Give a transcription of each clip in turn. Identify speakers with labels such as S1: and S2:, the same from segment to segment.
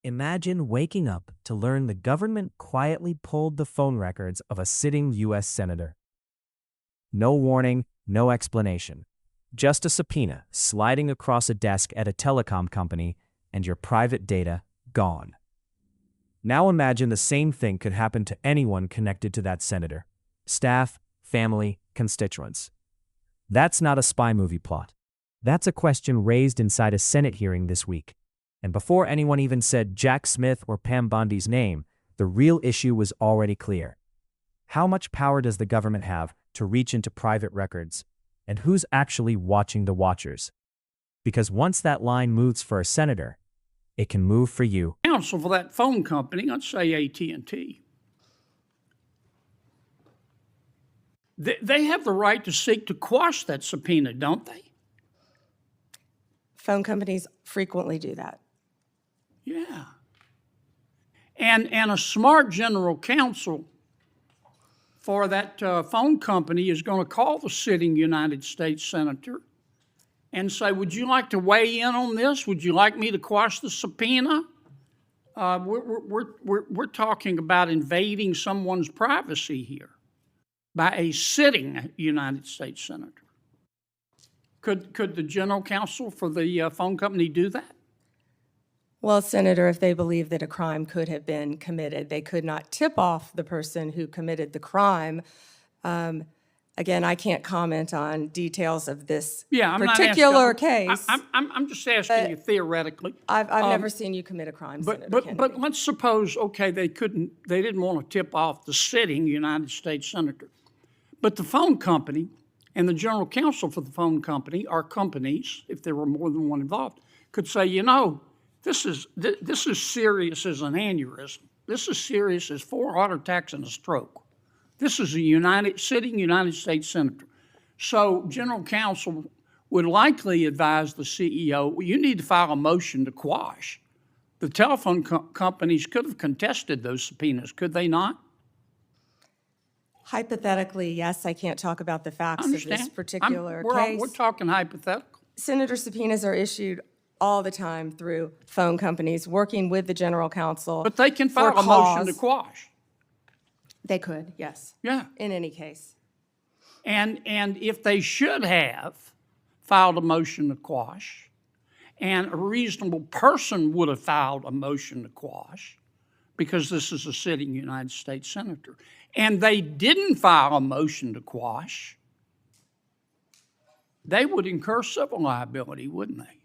S1: Imagine waking up to learn the government quietly pulled the phone records of a sitting U.S. senator. No warning, no explanation. Just a subpoena sliding across a desk at a telecom company and your private data gone. Now imagine the same thing could happen to anyone connected to that senator. Staff, family, constituents. That's not a spy movie plot. That's a question raised inside a Senate hearing this week. And before anyone even said Jack Smith or Pam Bondi's name, the real issue was already clear. How much power does the government have to reach into private records? And who's actually watching the watchers? Because once that line moves for a senator, it can move for you.
S2: Counsel for that phone company, let's say AT&T, they have the right to seek to quash that subpoena, don't they?
S3: Phone companies frequently do that.
S2: Yeah. And a smart general counsel for that phone company is going to call the sitting United States senator and say, would you like to weigh in on this? Would you like me to quash the subpoena? We're talking about invading someone's privacy here by a sitting United States senator. Could the general counsel for the phone company do that?
S3: Well, Senator, if they believe that a crime could have been committed, they could not tip off the person who committed the crime. Again, I can't comment on details of this particular case.
S2: I'm just asking you theoretically.
S3: I've never seen you commit a crime, Senator Kennedy.
S2: But let's suppose, okay, they didn't want to tip off the sitting United States senator. But the phone company and the general counsel for the phone company, or companies, if there were more than one involved, could say, you know, this is serious as an aneurysm. This is serious as 4 heart attacks and a stroke. This is a sitting United States senator. So general counsel would likely advise the CEO, well, you need to file a motion to quash. The telephone companies could have contested those subpoenas, could they not?
S3: Hypothetically, yes. I can't talk about the facts of this particular case.
S2: We're talking hypothetical.
S3: Senator, subpoenas are issued all the time through phone companies working with the general counsel.
S2: But they can file a motion to quash.
S3: They could, yes.
S2: Yeah.
S3: In any case.
S2: And if they should have filed a motion to quash, and a reasonable person would have filed a motion to quash, because this is a sitting United States senator, and they didn't file a motion to quash, they would incur civil liability, wouldn't they?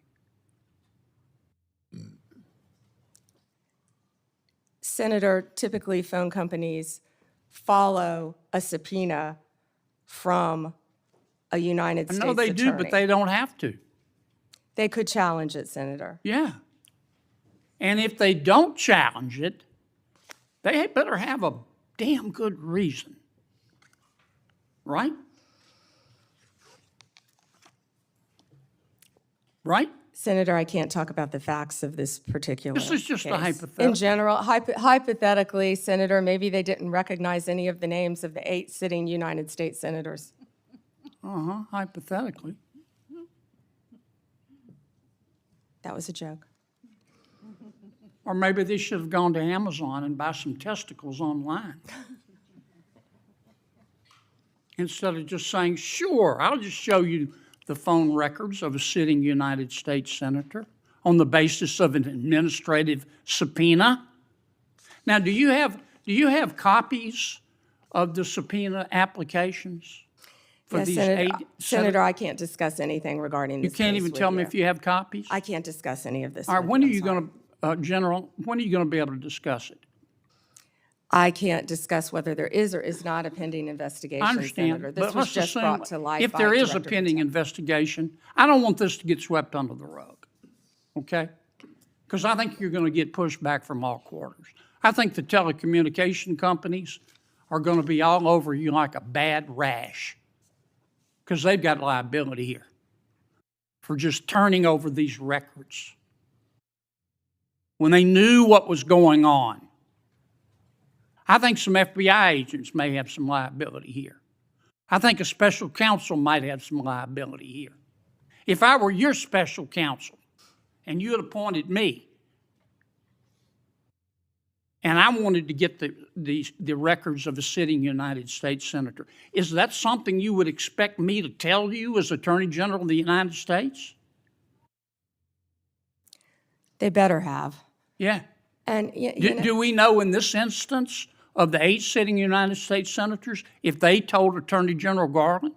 S3: Senator, typically phone companies follow a subpoena from a United States attorney.
S2: I know they do, but they don't have to.
S3: They could challenge it, Senator.
S2: Yeah. And if they don't challenge it, they better have a damn good reason. Right? Right?
S3: Senator, I can't talk about the facts of this particular case.
S2: This is just a hypothetical.
S3: In general, hypothetically, Senator, maybe they didn't recognize any of the names of the 8 sitting United States senators.
S2: Hypothetically.
S3: That was a joke.
S2: Or maybe they should have gone to Amazon and buy some testicles online. Instead of just saying, sure, I'll just show you the phone records of a sitting United States senator on the basis of an administrative subpoena. Now, do you have copies of the subpoena applications for
S3: Yes,
S2: these
S3: Senator,
S2: 8?
S3: Senator, I can't discuss anything regarding this
S2: You can't
S3: case
S2: even
S3: with
S2: tell me
S3: you.
S2: if you have copies?
S3: I can't discuss any of this.
S2: All right,
S3: with
S2: when are
S3: I'm
S2: you
S3: sorry.
S2: going to, General, when are you going to be able to discuss it?
S3: I can't discuss whether there is or is not a pending investigation,
S2: I understand,
S3: Senator. This
S2: but
S3: was
S2: let's
S3: just
S2: assume
S3: brought to light
S2: if
S3: by
S2: there is a
S3: Director
S2: pending
S3: Patel.
S2: investigation, I don't want this to get swept under the rug, okay? Because I think you're going to get pushback from all quarters. I think the telecommunication companies are going to be all over you like a bad rash because they've got liability here for just turning over these records when they knew what was going on. I think some FBI agents may have some liability here. I think a special counsel might have some liability here. If I were your special counsel and you had appointed me, and I wanted to get the records of a sitting United States senator. Is that something you would expect me to tell you as Attorney General of the United States?
S3: They better have.
S2: Yeah.
S3: And
S2: Do we know in this instance of the 8 sitting United States senators if they told Attorney General Garland?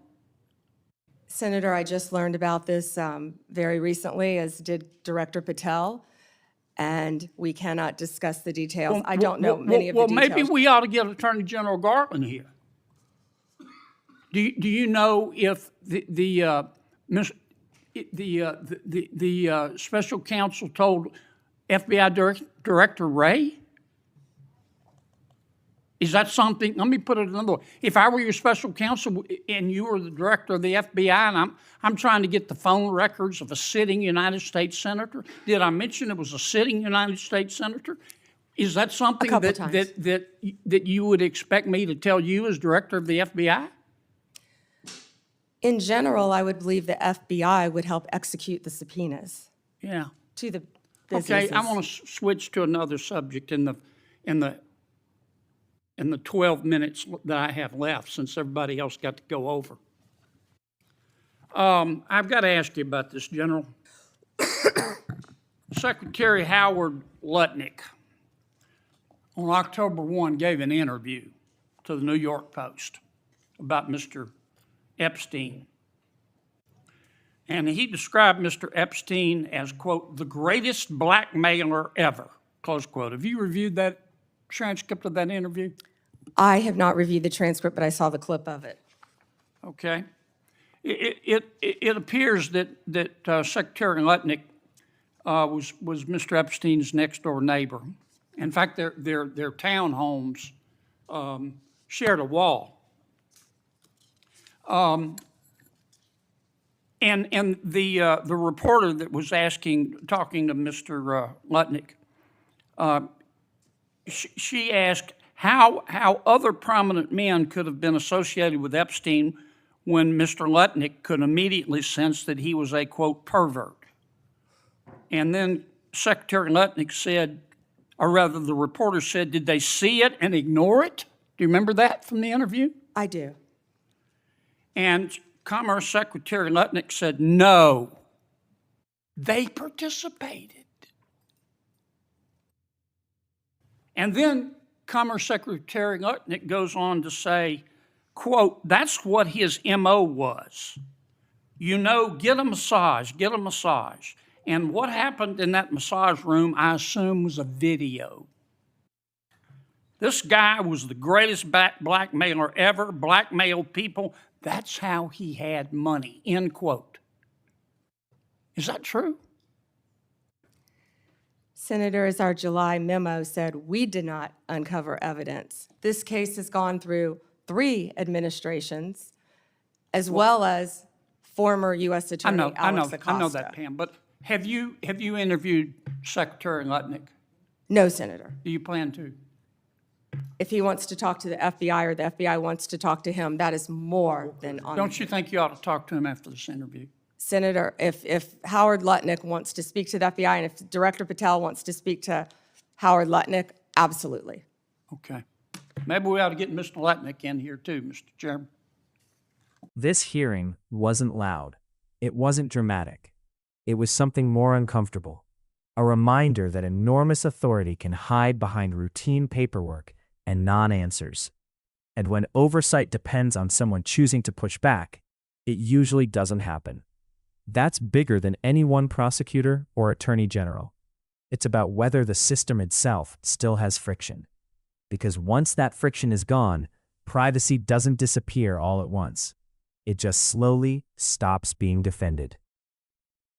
S3: Senator, I just learned about this very recently, as did Director Patel, and we cannot discuss the details. I don't know many of the details.
S2: Well, maybe we ought to get Attorney General Garland here. Do you know if the special counsel told FBI Director Wray? Is that something? Let me put it another way. If I were your special counsel and you were the director of the FBI, and I'm trying to get the phone records of a sitting United States senator, did I mention it was a sitting United States senator? Is that something that you would expect me to tell you as director of the FBI?
S3: In general, I would believe the FBI would help execute the subpoenas.
S2: Yeah.
S3: To the businesses.
S2: Okay, I want to switch to another subject in the 12 minutes that I have left, since everybody else got to go over. I've got to ask you about this, General. Secretary Howard Lutnick on October 1 gave an interview to the New York Post about Mr. Epstein. And he described Mr. Epstein as, quote, the greatest blackmailer ever, close quote. Have you reviewed that transcript of that interview?
S3: I have not reviewed the transcript, but I saw the clip of it.
S2: Okay. It appears that Secretary Lutnick was Mr. Epstein's next door neighbor. In fact, their townhomes shared a wall. And the reporter that was talking to Mr. Lutnick, she asked how other prominent men could have been associated with Epstein when Mr. Lutnick could immediately sense that he was a, quote, pervert. And then Secretary Lutnick said, or rather the reporter said, did they see it and ignore it? Do you remember that from the interview?
S3: I do.
S2: And Commerce Secretary Lutnick said, no, they participated. And then Commerce Secretary Lutnick goes on to say, quote, that's what his MO was. You know, get a massage. And what happened in that massage room, I assume, was a video. This guy was the greatest blackmailer ever, blackmailed people. That's how he had money, end quote. Is that true?
S3: Senator, as our July memo said, we did not uncover evidence. This case has gone through 3 administrations, as well as former U.S. Attorney Alex Acosta.
S2: I know that, Pam, but have you interviewed Secretary Lutnick?
S3: No, Senator.
S2: Do you plan to?
S3: If he wants to talk to the FBI or the FBI wants to talk to him, that is more than on.
S2: Don't you think you ought to talk to him after this interview?
S3: Senator, if Howard Lutnick wants to speak to the FBI and if Director Patel wants to speak to Howard Lutnick, absolutely.
S2: Okay. Maybe we ought to get Mr. Lutnick in here too, Mr. Chairman.
S1: This hearing wasn't loud. It wasn't dramatic. It was something more uncomfortable. A reminder that enormous authority can hide behind routine paperwork and non-answers. And when oversight depends on someone choosing to push back, it usually doesn't happen. That's bigger than any one prosecutor or attorney general. It's about whether the system itself still has friction. Because once that friction is gone, privacy doesn't disappear all at once. It just slowly stops being defended.